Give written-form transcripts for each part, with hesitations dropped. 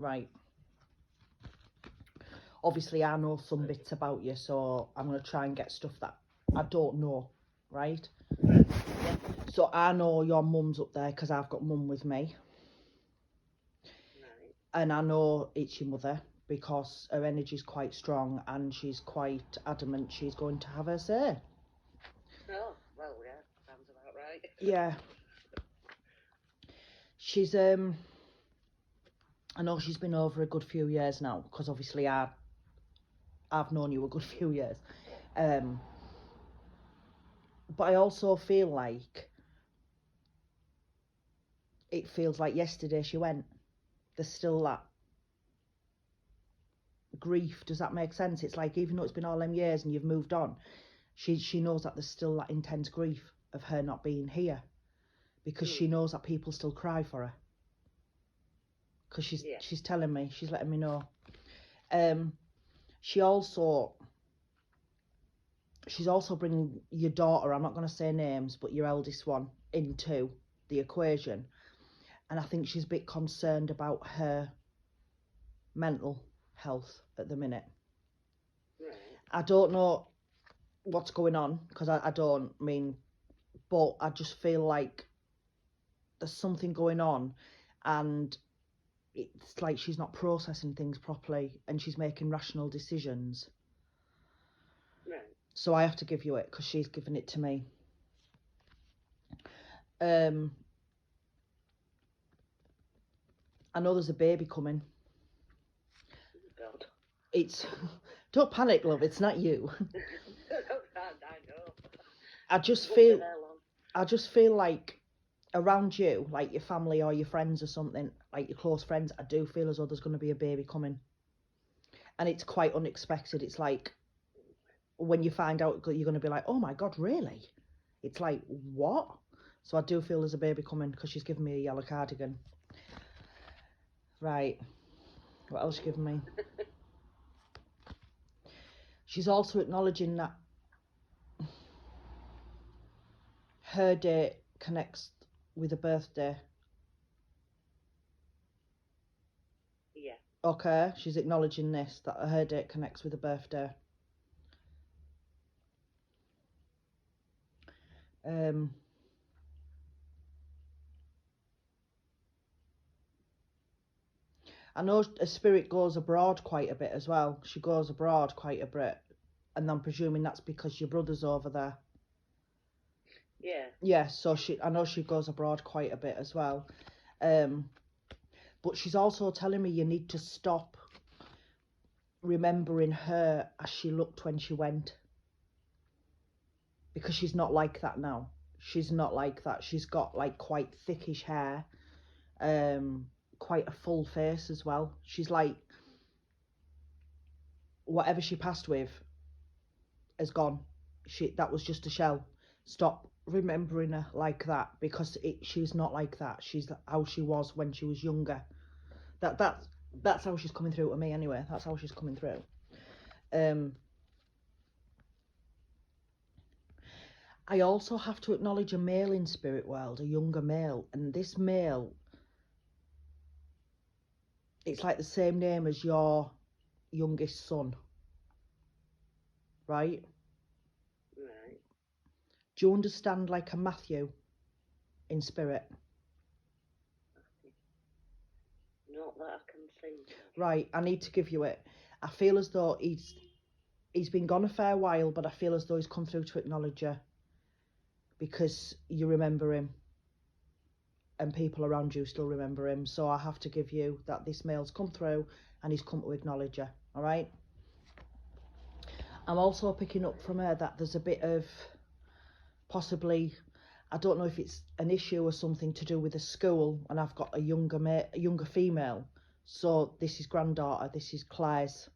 Right. Obviously, I know some bits about you, so I'm going to try and get stuff that I don't know, right? Yeah. So I know your mum's up there because I've got mum with me. Right. And I know it's your mother because her energy's quite strong and she's quite adamant she's going to have her say. Oh, well, yeah, sounds about right. Yeah. She's, I know she's been over a good few years now because obviously I've known you a good few years. But I also feel like it feels like yesterday she went. There's still that grief. Does that make sense? It's like even though it's been all them years and you've moved on, she knows that there's still that intense grief of her not being here because she knows that people still cry for her. Because she's telling me, she's letting me know. She's also bringing your daughter, I'm not going to say names, but your eldest one, into the equation. And I think she's a bit concerned about her mental health at the minute. Right. I don't know what's going on, because I don't mean, but I just feel like there's something going on, and it's like she's not processing things properly, and she's making rational decisions. Right. So I have to give you it, because she's given it to me. I know there's a baby coming. God. It's don't panic, love, it's not you. I know. I just feel like around you, like your family or your friends or something, like your close friends, I do feel as though there's going to be a baby coming. And it's quite unexpected. It's like when you find out, you're going to be like, oh my God, really? It's like, what? So I do feel there's a baby coming because she's given me a yellow cardigan. Right. What else she given me? She's also acknowledging that her date connects with a birthday. Yeah. Okay, she's acknowledging this, that her date connects with a birthday. I know a spirit goes abroad quite a bit as well. She goes abroad quite a bit, and I'm presuming that's because your brother's over there. Yeah. Yeah, so I know she goes abroad quite a bit as well. But she's also telling me you need to stop remembering her as she looked when she went, because she's not like that now. She's not like that. She's got like quite thickish hair, quite a full face as well. She's like, whatever she passed with has gone. That was just a shell. Stop remembering her like that, because she's not like that. She's how she was when she was younger. That's how she's coming through to me anyway. That's how she's coming through. I also have to acknowledge a male in spirit world, a younger male, and this male, it's like the same name as your youngest son, right? Right. Do you understand like a Matthew in spirit? Not that I can think of. Right, I need to give you it. I feel as though he's been gone a fair while, but I feel as though he's come through to acknowledge you, because you remember him and people around you still remember him. So I have to give you that this male's come through and he's come to acknowledge you. All right. I'm also picking up from her that there's a bit of possibly, I don't know if it's an issue or something to do with the school, and I've got a younger female. So this is granddaughter, this is Claire's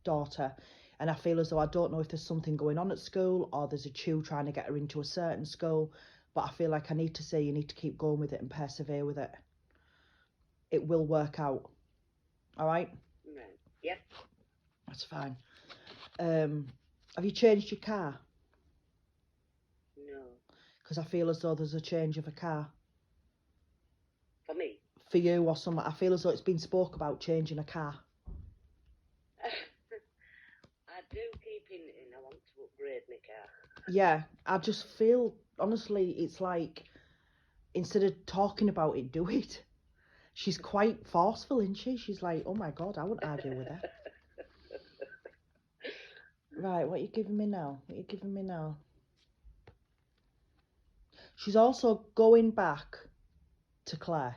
daughter, and I feel as though I don't know if there's something going on at school or there's a chew trying to get her into a certain school, but I feel like I need to say you need to keep going with it and persevere with it. It will work out. All right? Right. Yep. That's fine. Have you changed your car? No. Because I feel as though there's a change of a car. For me? for you or something. I feel as though it's been spoke about changing a car. I do keep hinting I want to upgrade my car. Yeah, I just feel, honestly, it's like, instead of talking about it, do it. She's quite forceful, isn't she? She's like, oh my God, I wouldn't argue with her. Right, what are you giving me now? What are you giving me now? She's also going back to Claire.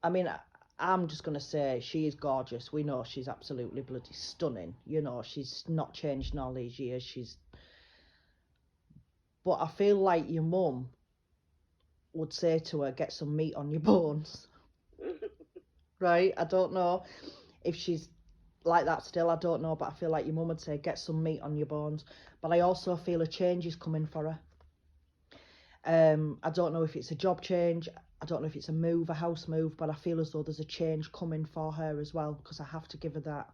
I mean, I'm just going to say she is gorgeous. We know she's absolutely bloody stunning. You know, she's not changed in all these years. But I feel like your mum would say to her, get some meat on your bones. Right? I don't know if she's like that still, I don't know, but I feel like your mum would say, get some meat on your bones. But I also feel a change is coming for her. I don't know if it's a job change, I don't know if it's a move, a house move, but I feel as though there's a change coming for her as well, because I have to give her that.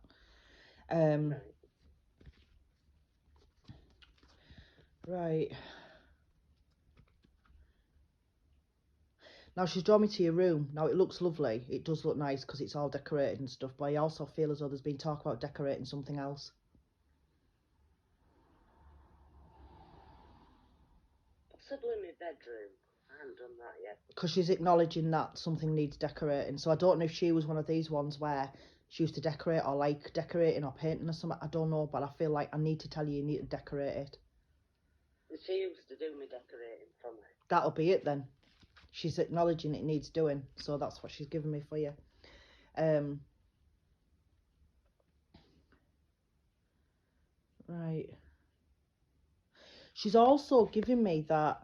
Right. Now she's drawn me to your room. Now it looks lovely. It does look nice because it's all decorated and stuff, but I also feel as though there's been talk about decorating something else. Possibly my bedroom. I haven't done that yet. Because she's acknowledging that something needs decorating. So I don't know if she was one of these ones where she used to decorate or like decorating or painting or something. I don't know, but I feel like I need to tell you need to decorate it. She used to do my decorating for me. That'll be it then. She's acknowledging it needs doing, so that's what she's given me for you. Right. She's also giving me that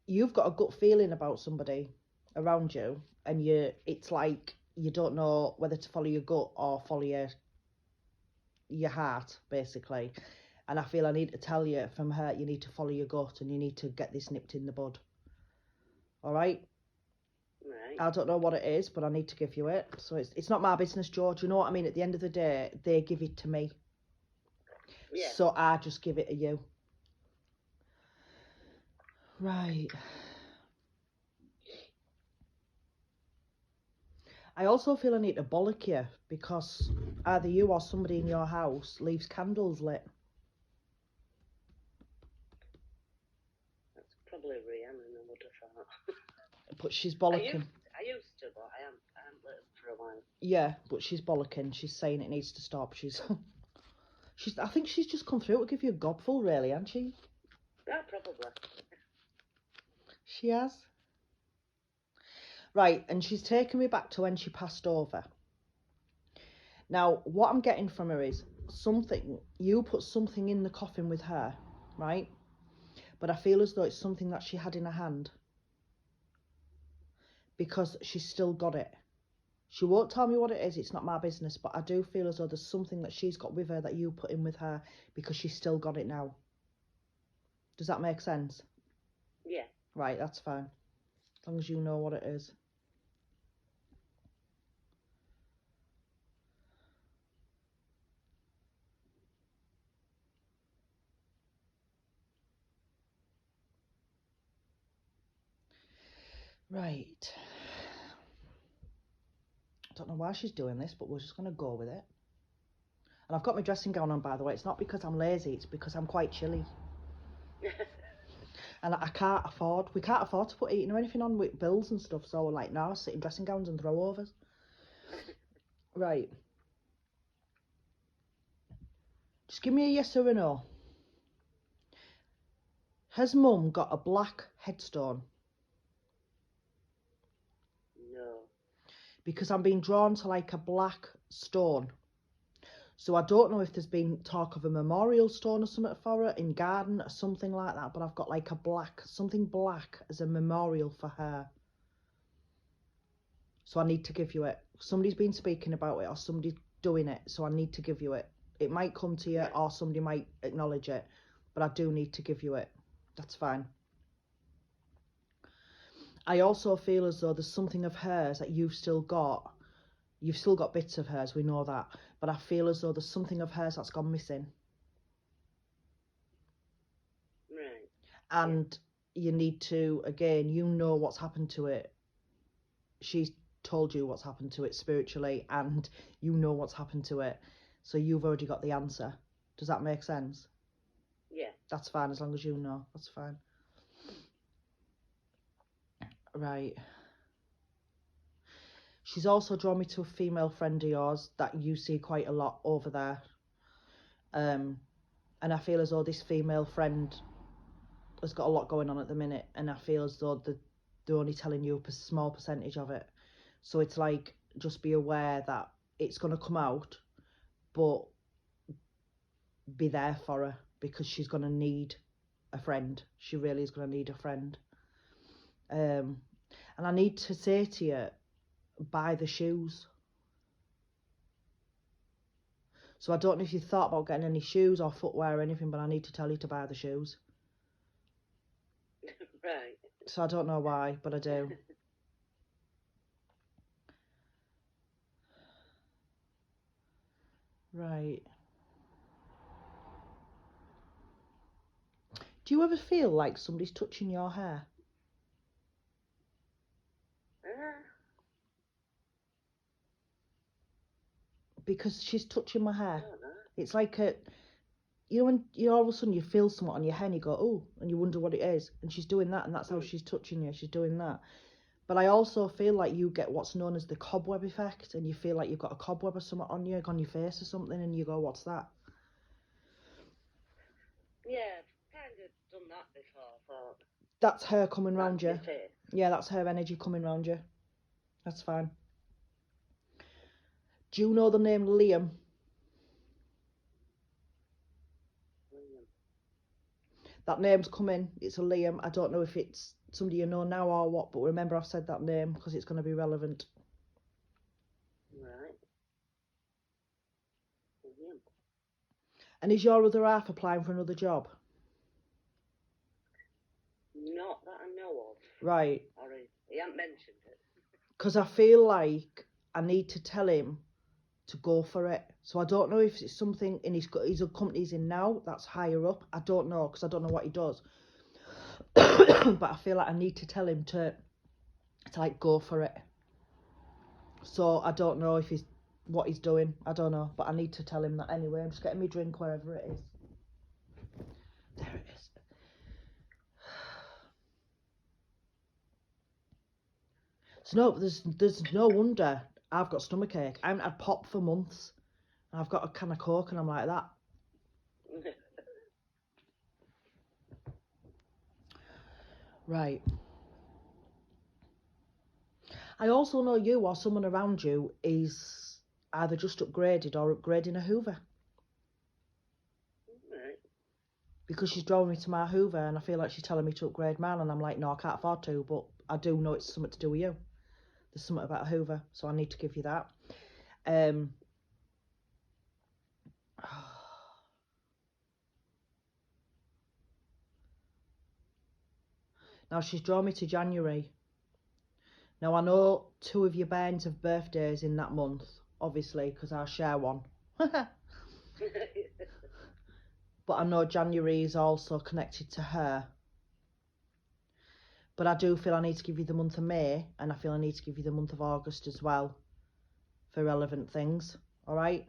you've got a gut feeling about somebody around you, and it's like you don't know whether to follow your gut or follow your heart, basically. And I feel I need to tell you from her, you need to follow your gut and you need to get this nipped in the bud. All right? Right. I don't know what it is, but I need to give you it. So it's not my business, George. You know what I mean? At the end of the day, they give it to me. Yeah. So I just give it to you. Right. I also feel I need to bollock you because either you or somebody in your house leaves candles lit. That's probably Rhiannon, I would have thought. But she's bollocking. I used to, but I haven't lit them for a while. Yeah, but she's bollocking. She's saying it needs to stop. I think she's just come through to give you a gobful, really, hasn't she? Yeah, probably. She has. Right, and she's taken me back to when she passed over. Now, what I'm getting from her is you put something in the coffin with her, right? But I feel as though it's something that she had in her hand. Because she's still got it. She won't tell me what it is, it's not my business, but I do feel as though there's something that she's got with her that you put in with her because she's still got it now. Does that make sense? Yeah. Right, that's fine. As long as you know what it is. Right. I don't know why she's doing this, but we're just going to go with it. And I've got my dressing gown on, by the way. It's not because I'm lazy, it's because I'm quite chilly. And we can't afford to put heating or anything on with bills and stuff, so we're like, no, sit in dressing gowns and throwovers. Right. Just give me a yes or a no. Has Mum got a black headstone? No. Because I'm being drawn to like a black stone. So I don't know if there's been talk of a memorial stone or something for her in garden or something like that, but I've got like something black as a memorial for her. So I need to give you it. Somebody's been speaking about it or somebody's doing it, so I need to give you it. It might come to you or somebody might acknowledge it, but I do need to give you it. That's fine. I also feel as though there's something of hers that you've still got. You've still got bits of hers, we know that. But I feel as though there's something of hers that's gone missing. Right. And you need to, again, you know what's happened to it. She's told you what's happened to it spiritually, and you know what's happened to it. So you've already got the answer. Does that make sense? Yeah. That's fine, as long as you know. That's fine. Right. She's also drawn me to a female friend of yours that you see quite a lot over there. And I feel as though this female friend has got a lot going on at the minute, and I feel as though they're only telling you a small percentage of it. So it's like, just be aware that it's going to come out, but be there for her, because she's going to need a friend. She really is going to need a friend. And I need to say to you, buy the shoes. So I don't know if you thought about getting any shoes or footwear or anything, but I need to tell you to buy the shoes. Right. So I don't know why, but I do. Right. Do you ever feel like somebody's touching your hair? Because she's touching my hair. I don't know. It's like a, you know, when you all of a sudden you feel something on your hair and you go, oh, and you wonder what it is, and she's doing that, and that's how she's touching you. She's doing that. But I also feel like you get what's known as the cobweb effect, and you feel like you've got a cobweb or something on you, on your face or something, and you go, what's that? Yeah, I've kind of done that before. Thought That's her coming round you. that's my face. Yeah, that's her energy coming round you. That's fine. Do you know the name Liam? That name's coming. It's a Liam. I don't know if it's somebody you know now or what, but remember I've said that name because it's going to be relevant. Right. Liam. And is your other half applying for another job? Not that I know of. Right. Or he hasn't mentioned it. Because I feel like I need to tell him to go for it. So I don't know if it's something in his company he's in now that's higher up. I don't know, because I don't know what he does. But I feel like I need to tell him to like go for it. So I don't know if he's what he's doing. I don't know, but I need to tell him that anyway. I'm just getting me drink wherever it is. There it is. So no, there's no wonder I've got stomachache. I haven't had pop for months. And I've got a can of Coke and I'm like that. Right. I also know you or someone around you is either just upgraded or upgrading a Hoover. Right. Because she's drawing me to my Hoover and I feel like she's telling me to upgrade mine, and I'm like, no, I can't afford to, but I do know it's something to do with you. There's something about a Hoover, so I need to give you that. Now she's drawn me to January. Now I know 2 of your bairns have birthdays in that month, obviously, because I share one. But I know January is also connected to her. But I do feel I need to give you the month of May, and I feel I need to give you the month of August as well for relevant things. All right?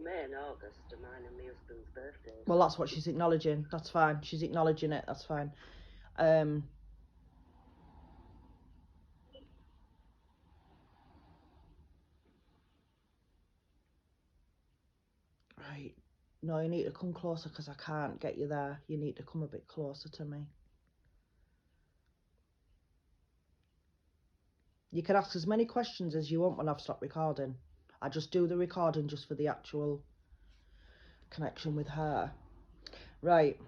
May and August are mine and my husband's birthdays. Well, that's what she's acknowledging. That's fine. She's acknowledging it. That's fine. Right. No, you need to come closer because I can't get you there. You need to come a bit closer to me. You can ask as many questions as you want when I've stopped recording. I just do the recording just for the actual connection with her. Right.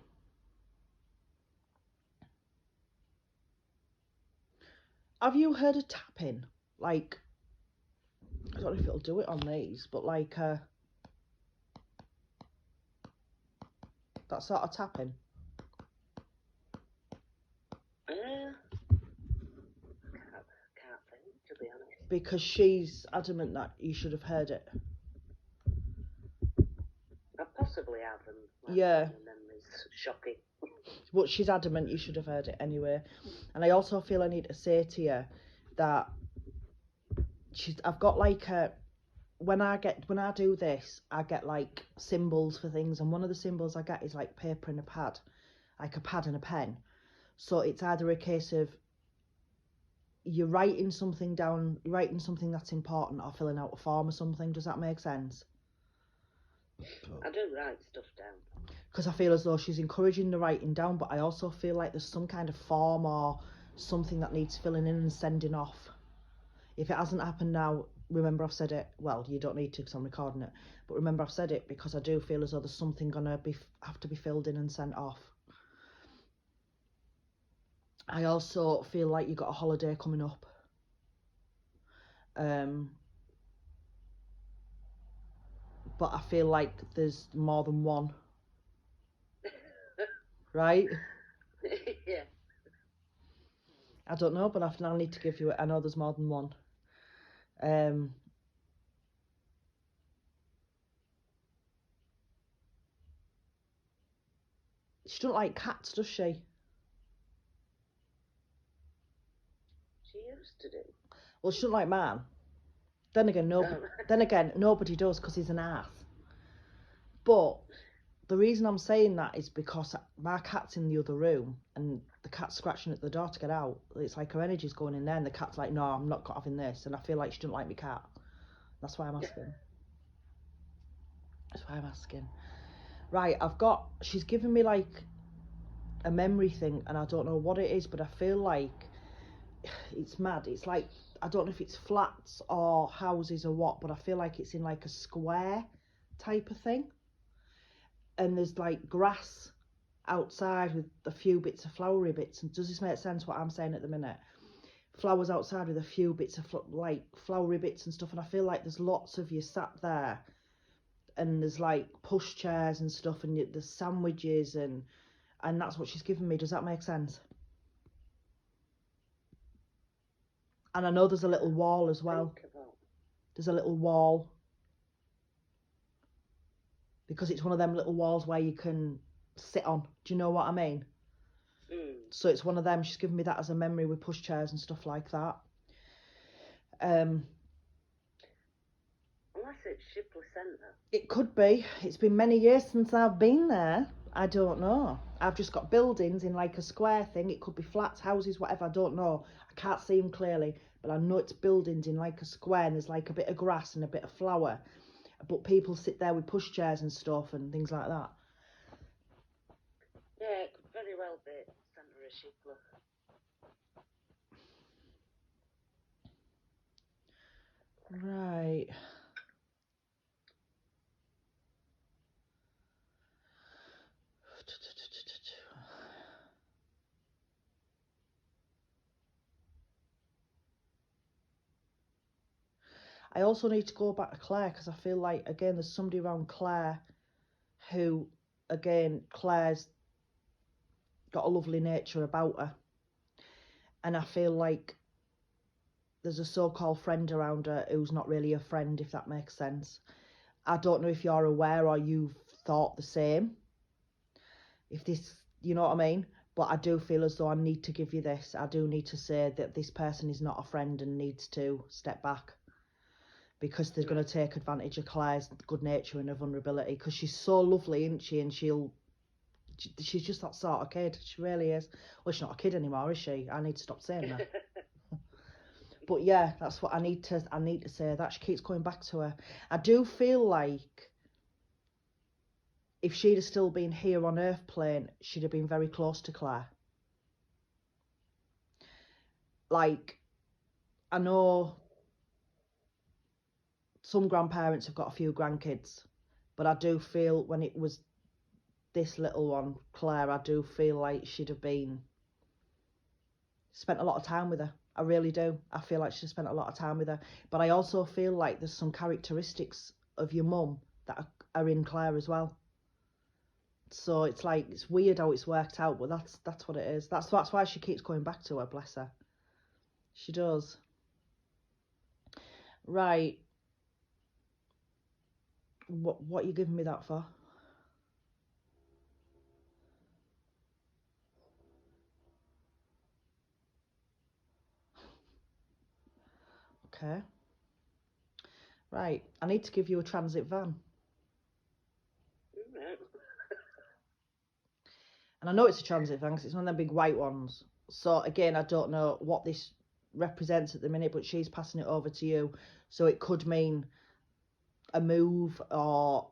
Have you heard of tapping? Like, I don't know if it'll do it on these, but like that sort of tapping. Can't think, to be honest. Because she's adamant that you should have heard it. I possibly have them. Yeah. Memories. shocking. But she's adamant you should have heard it anyway. And I also feel I need to say to you that I've got like a, when I do this, I get like symbols for things, and one of the symbols I get is like paper and a pad, like a pad and a pen. So it's either a case of you're writing something down, you're writing something that's important, or filling out a form or something. Does that make sense? I do write stuff down. Because I feel as though she's encouraging the writing down, but I also feel like there's some kind of form or something that needs filling in and sending off. If it hasn't happened now, remember I've said it. Well, you don't need to because I'm recording it. But remember I've said it because I do feel as though there's something gonna have to be filled in and sent off. I also feel like you've got a holiday coming up. But I feel like there's more than one. Right? Yeah. I don't know, but I need to give you it. I know there's more than one. She doesn't like cats, does she? She used to do. Well, she doesn't like man. Then again, nobody does because he's an ass. But the reason I'm saying that is because my cat's in the other room and the cat's scratching at the door to get out. It's like her energy's going in there, and the cat's like, no, I'm not having this. And I feel like she doesn't like my cat. That's why I'm asking. That's why I'm asking. Right, she's given me like a memory thing, and I don't know what it is, but I feel like it's mad. It's like, I don't know if it's flats or houses or what, but I feel like it's in like a square type of thing. And there's like grass outside with a few bits of flowery bits. And does this make sense what I'm saying at the minute? Flowers outside with a few bits of like flowery bits and stuff. And I feel like there's lots of you sat there, and there's like push chairs and stuff, and there's sandwiches, and that's what she's given me. Does that make sense? And I know there's a little wall as well. There's a little wall. Because it's one of them little walls where you can sit on. Do you know what I mean? So it's one of them. She's given me that as a memory with push chairs and stuff like that. Unless it's Shipley Centre. It could be. It's been many years since I've been there. I don't know. I've just got buildings in like a square thing. It could be flats, houses, whatever. I don't know. I can't see them clearly. But I know it's buildings in like a square, and there's like a bit of grass and a bit of flower. But people sit there with push chairs and stuff and things like that. Yeah, it could very well be Centre of Shipley. Right. I also need to go back to Claire because I feel like, again, there's somebody around Claire who, again, Claire's got a lovely nature about her. And I feel like there's a so-called friend around her who's not really a friend, if that makes sense. I don't know if you're aware or you've thought the same. If this, you know what I mean? But I do feel as though I need to give you this. I do need to say that this person is not a friend and needs to step back. Because they're going to take advantage of Claire's good nature and her vulnerability. Because she's so lovely, isn't she? And she's just that sort of kid. She really is. Well, she's not a kid anymore, is she? I need to stop saying that. But yeah, that's what I need to say. That she keeps coming back to her. I do feel like if she'd have still been here on Earth plane, she'd have been very close to Claire. Like, I know some grandparents have got a few grandkids, but I do feel when it was this little one, Claire, I do feel like she'd have spent a lot of time with her. I really do. I feel like she spent a lot of time with her. But I also feel like there's some characteristics of your mum that are in Claire as well. So it's like, it's weird how it's worked out, but that's what it is. That's why she keeps going back to her, bless her. She does. Right. What are you giving me that for? Okay. Right, I need to give you a transit van. Right. And I know it's a transit van because it's one of them big white ones. So again, I don't know what this represents at the minute, but she's passing it over to you. So it could mean a move or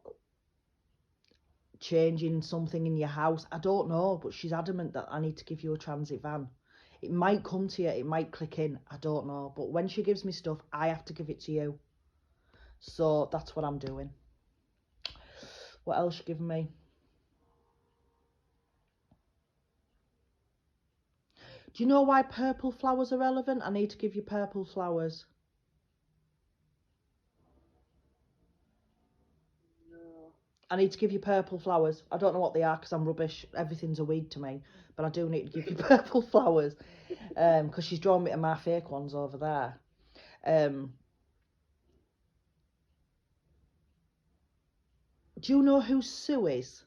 changing something in your house. I don't know, but she's adamant that I need to give you a transit van. It might come to you, it might click in, I don't know. But when she gives me stuff, I have to give it to you. So that's what I'm doing. What else you giving me? Do you know why purple flowers are relevant? I need to give you purple flowers. No. I need to give you purple flowers. I don't know what they are because I'm rubbish. Everything's a weed to me. But I do need to give you purple flowers. Because she's drawn me to my fake ones over there. Do you know who Sue is?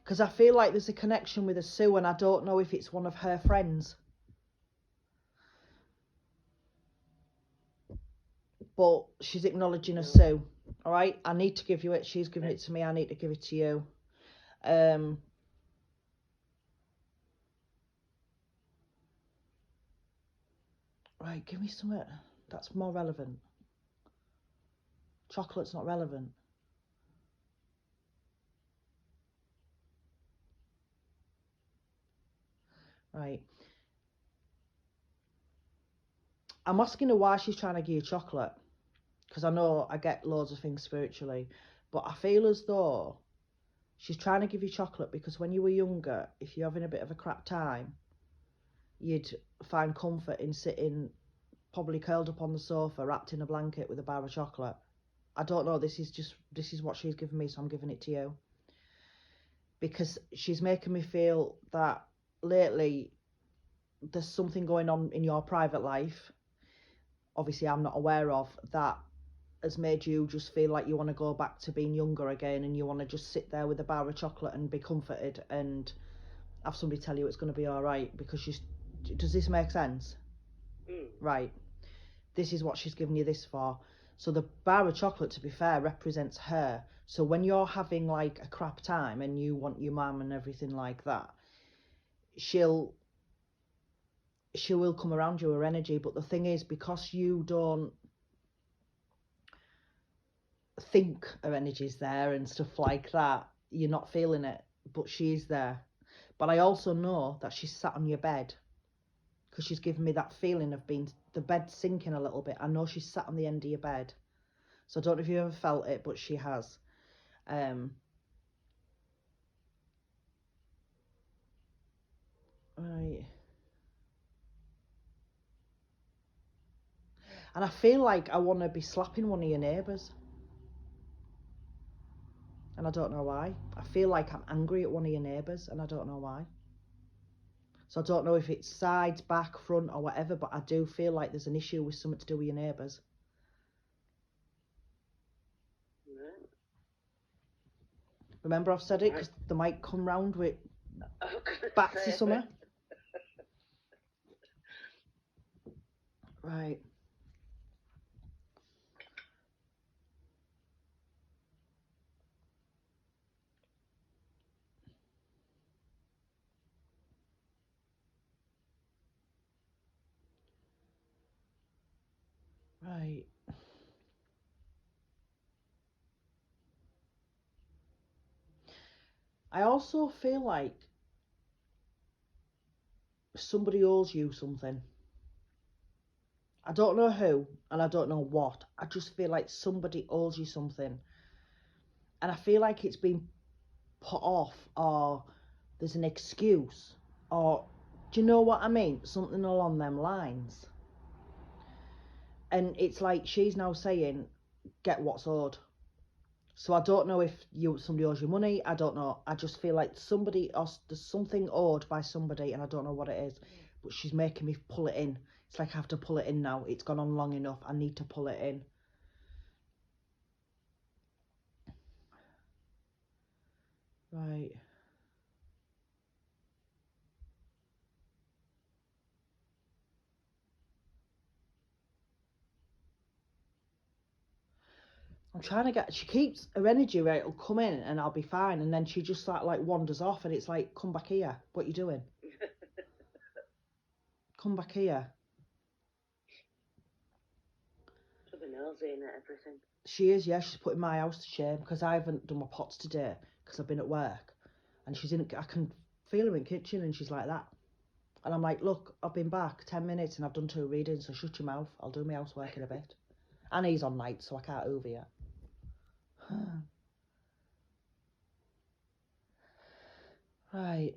Because I feel like there's a connection with a Sue and I don't know if it's one of her friends. But she's acknowledging a Sue. Alright, I need to give you it. She's giving it to me. I need to give it to you. Right, give me something that's more relevant. Chocolate's not relevant. Right. I'm asking her why she's trying to give you chocolate. Because I know I get loads of things spiritually. But I feel as though she's trying to give you chocolate because when you were younger, if you're having a bit of a crap time, you'd find comfort in sitting probably curled up on the sofa, wrapped in a blanket with a bar of chocolate. I don't know, this is what she's given me, so I'm giving it to you. Because she's making me feel that lately there's something going on in your private life, obviously I'm not aware of, that has made you just feel like you want to go back to being younger again and you want to just sit there with a bar of chocolate and be comforted and have somebody tell you it's going to be all right. Because does this make sense? Right, this is what she's given you this for. So the bar of chocolate, to be fair, represents her. So when you're having like a crap time and you want your mum and everything like that, she will come around you, her energy. But the thing is, because you don't think her energy's there and stuff like that, you're not feeling it, but she's there. But I also know that she's sat on your bed because she's given me that feeling of being the bed sinking a little bit. I know she's sat on the end of your bed. So I don't know if you ever felt it, but she has. Right. And I feel like I want to be slapping one of your neighbours. And I don't know why. I feel like I'm angry at one of your neighbours and I don't know why. So I don't know if it's sides, back, front or whatever, but I do feel like there's an issue with something to do with your neighbours. Right. Remember I've said it because they might come round with bats or something. Right. Right. I also feel like somebody owes you something. I don't know who and I don't know what. I just feel like somebody owes you something. And I feel like it's been put off or there's an excuse or do you know what I mean? Something along them lines. And it's like she's now saying, get what's owed. So I don't know if somebody owes you money. I don't know. I just feel like there's something owed by somebody and I don't know what it is. But she's making me pull it in. It's like I have to pull it in now. It's gone on long enough. I need to pull it in. Right. I'm trying to get, she keeps, her energy rate will come in and I'll be fine. And then she just like wanders off and it's like, come back here. What are you doing? Come back here. She'll be nosy in at everything. She is, yeah. She's putting my house to shame because I haven't done my pots today because I've been at work. And she's in, I can feel her in the kitchen and she's like that. And I'm like, look, I've been back 10 minutes and I've done 2 readings, so shut your mouth. I'll do my housework in a bit. And he's on night, so I can't over yet. Right.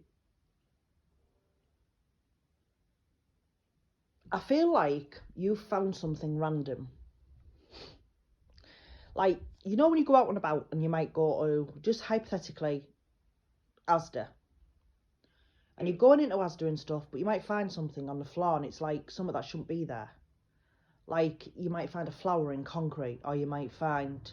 I feel like you found something random. Like, you know when you go out and about and you might go to, just hypothetically, Asda. And you're going into Asda and stuff, but you might find something on the floor and it's like something that shouldn't be there. Like, you might find a flower in concrete, or you might find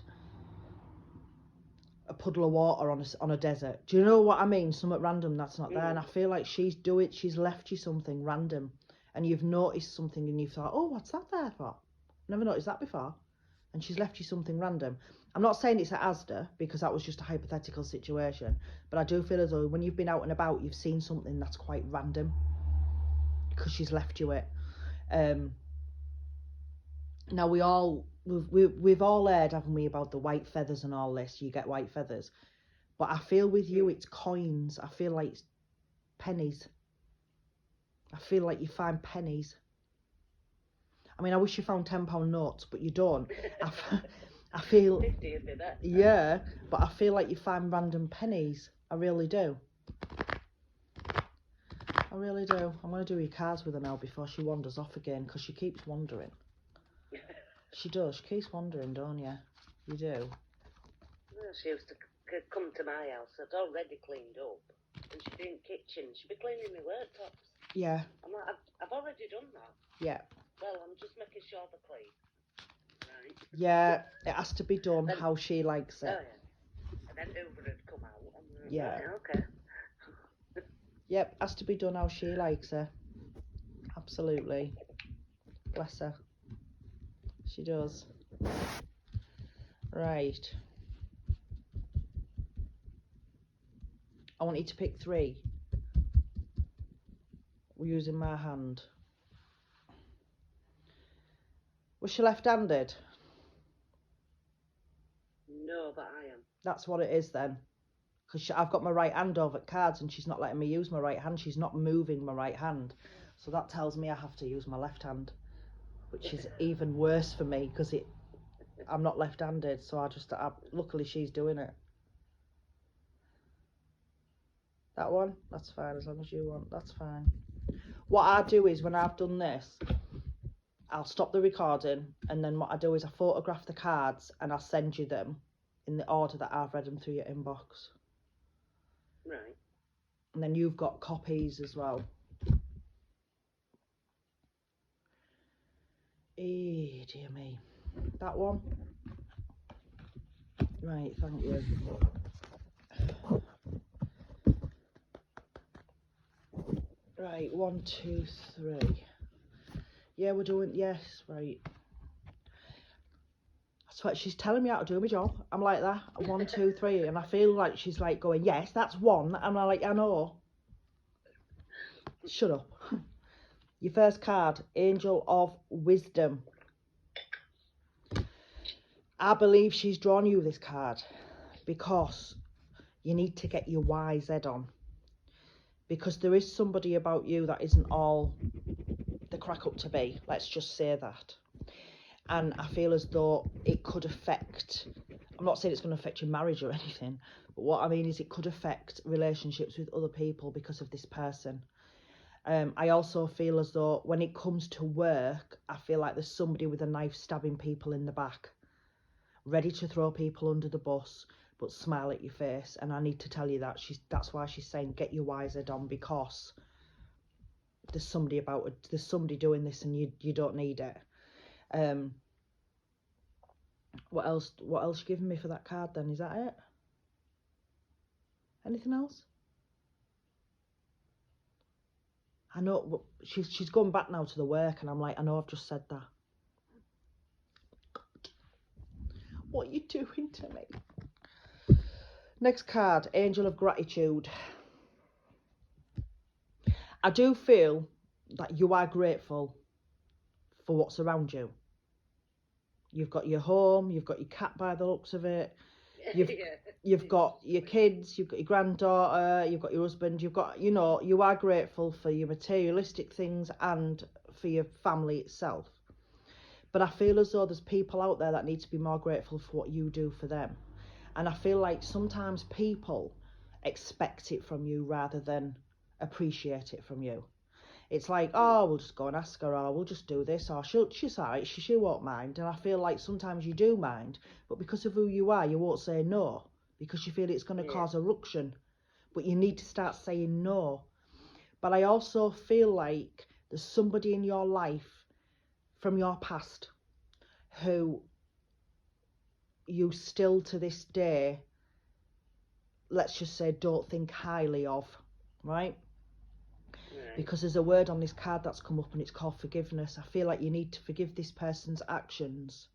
a puddle of water on a desert. Do you know what I mean? Something random that's not there. And I feel like she's left you something random. And you've noticed something and you've thought, oh, what's that there for? Never noticed that before. And she's left you something random. I'm not saying it's at Asda, because that was just a hypothetical situation. But I do feel as though when you've been out and about, you've seen something that's quite random. Because she's left you it. Now we've all heard, haven't we, about the white feathers and all this. You get white feathers. But I feel with you, it's coins. I feel like it's pennies. I feel like you find pennies. I mean, I wish you found £10 notes, but you don't. I feel... 50 would be that. Yeah, but I feel like you find random pennies. I really do. I really do. I'm going to do your cards with her now before she wanders off again, because she keeps wandering. She does. She keeps wandering, don't you? You do. Well, she used to come to my house. I'd already cleaned up. And she'd be in the kitchen. She'd be cleaning my worktops. Yeah. I'm like, I've already done that. Yeah. Well, I'm just making sure they're clean. Right. Yeah, it has to be done how she likes it. Oh, yeah. And then Uber had come out. And Yeah. Right, okay. Yep, has to be done how she likes it. Absolutely. Bless her. She does. Right. I want you to pick 3. We're using my hand. Was she left-handed? No, but I am. That's what it is then. Because I've got my right hand over cards and she's not letting me use my right hand. She's not moving my right hand. So that tells me I have to use my left hand. Which is even worse for me because I'm not left-handed. So luckily she's doing it. That one? That's fine, as long as you want. That's fine. What I do is when I've done this, I'll stop the recording, and then what I do is I photograph the cards and I'll send you them in the order that I've read them through your inbox. Right. And then you've got copies as well. Eh, dear me. That one? Right, thank you. Right, 1, 2, 3. Yeah, we're doing, yes, right. I swear, she's telling me how to do my job. I'm like that, 1, 2, 3, and I feel like she's like going, yes, that's 1. And I'm like, I know. Shut up. Your first card, Angel of Wisdom. I believe she's drawn you this card because you need to get your wise head on. Because there is somebody about you that isn't all the crack up to be. Let's just say that. And I feel as though it could affect, I'm not saying it's going to affect your marriage or anything, but what I mean is it could affect relationships with other people because of this person. I also feel as though when it comes to work, I feel like there's somebody with a knife stabbing people in the back, ready to throw people under the bus, but smile at your face. And I need to tell you that that's why she's saying get your wise head on, because there's somebody there's somebody doing this and you don't need it. What else you giving me for that card then? Is that it? Anything else? I know she's gone back now to the work, and I'm like, I know I've just said that. What are you doing to me? Next card, Angel of Gratitude. I do feel that you are grateful for what's around you. You've got your home, you've got your cat by the looks of it, you've got your kids, you've got your granddaughter, you've got your husband, you've got, you know, you are grateful for your materialistic things and for your family itself. But I feel as though there's people out there that need to be more grateful for what you do for them. And I feel like sometimes people expect it from you rather than appreciate it from you. It's like, oh, we'll just go and ask her, or we'll just do this, or she's alright, she won't mind. And I feel like sometimes you do mind, but because of who you are, you won't say no, because you feel it's going to cause a ruction. But you need to start saying no. But I also feel like there's somebody in your life from your past who you still to this day, let's just say, don't think highly of, right? Because there's a word on this card that's come up and it's called forgiveness. I feel like you need to forgive this person's actions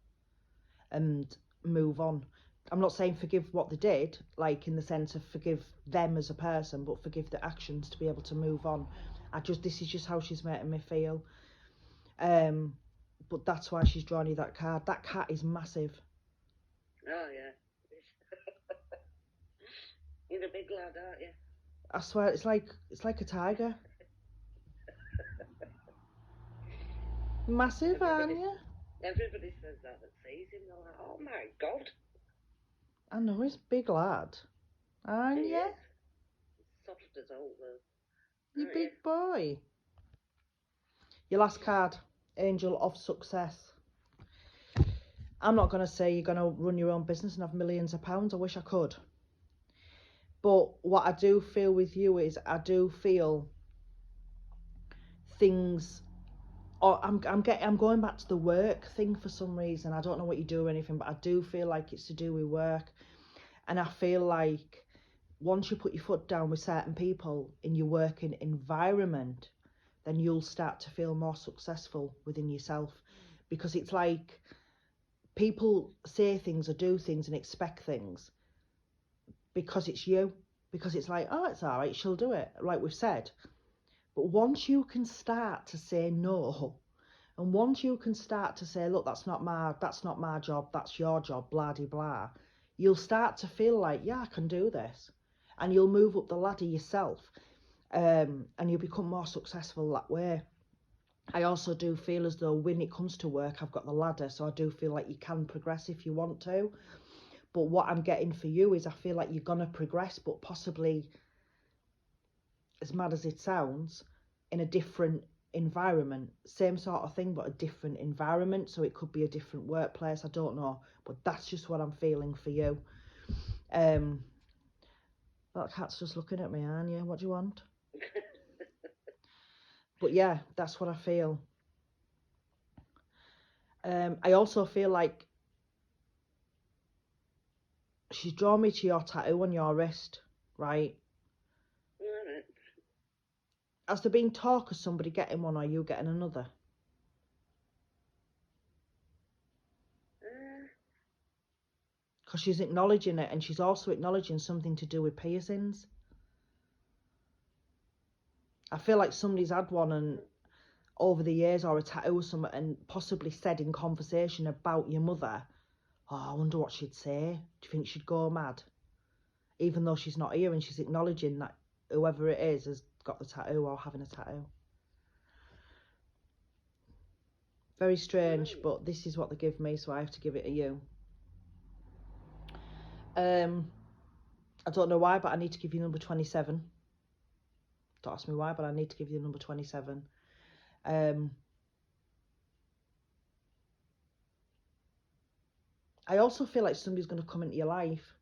and move on. I'm not saying forgive what they did, like in the sense of forgive them as a person, but forgive the actions to be able to move on. This is just how she's making me feel. But that's why she's drawn you that card. That cat is massive. Oh, yeah. You're a big lad, aren't you? I swear, it's like a tiger. Massive, aren't you? Everybody says that sees him. They're like, oh my God. I know, he's a big lad. Aren't you? Is. Soft as old though. You big boy. Your last card, Angel of Success. I'm not going to say you're going to run your own business and have millions of pounds. I wish I could. But what I do feel with you is I do feel things... Or I'm going back to the work thing for some reason. I don't know what you do or anything, but I do feel like it's to do with work. And I feel like once you put your foot down with certain people in your working environment, then you'll start to feel more successful within yourself. Because it's like people say things or do things and expect things because it's you. Because it's like, oh, it's all right, she'll do it, like we've said. But once you can start to say no, and once you can start to say, look, that's not my job, that's your job, blah de blah, you'll start to feel like, yeah, I can do this. And you'll move up the ladder yourself. And you'll become more successful that way. I also do feel as though when it comes to work, I've got the ladder, so I do feel like you can progress if you want to. But what I'm getting for you is I feel like you're going to progress, but possibly, as mad as it sounds, in a different environment. Same sort of thing, but a different environment. So it could be a different workplace, I don't know. But that's just what I'm feeling for you. That cat's just looking at me, aren't you? What do you want? But yeah, that's what I feel. I also feel like she's drawn me to your tattoo on your wrist, right? Has there been talk of somebody getting one or you getting another? Because she's acknowledging it, and she's also acknowledging something to do with piercings. I feel like somebody's had one and over the years, or a tattoo or something, and possibly said in conversation about your mother, oh, I wonder what she'd say. Do you think she'd go mad? Even though she's not here, and she's acknowledging that whoever it is has got the tattoo or having a tattoo. Very strange, but this is what they give me, so I have to give it to you. I don't know why, but I need to give you number 27. Don't ask me why, but I need to give you number 27. I also feel like somebody's going to come into your life.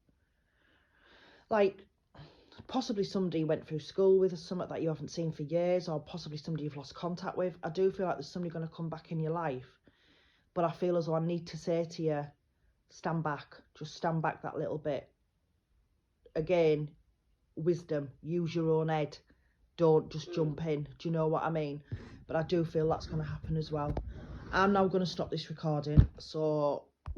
Like, possibly somebody you went through school with, or something that you haven't seen for years, or possibly somebody you've lost contact with. I do feel like there's somebody going to come back in your life. But I feel as though I need to say to you, stand back. Just stand back that little bit. Again, wisdom. Use your own head. Don't just jump in. Do you know what I mean? But I do feel that's going to happen as well. I'm now going to stop this recording. So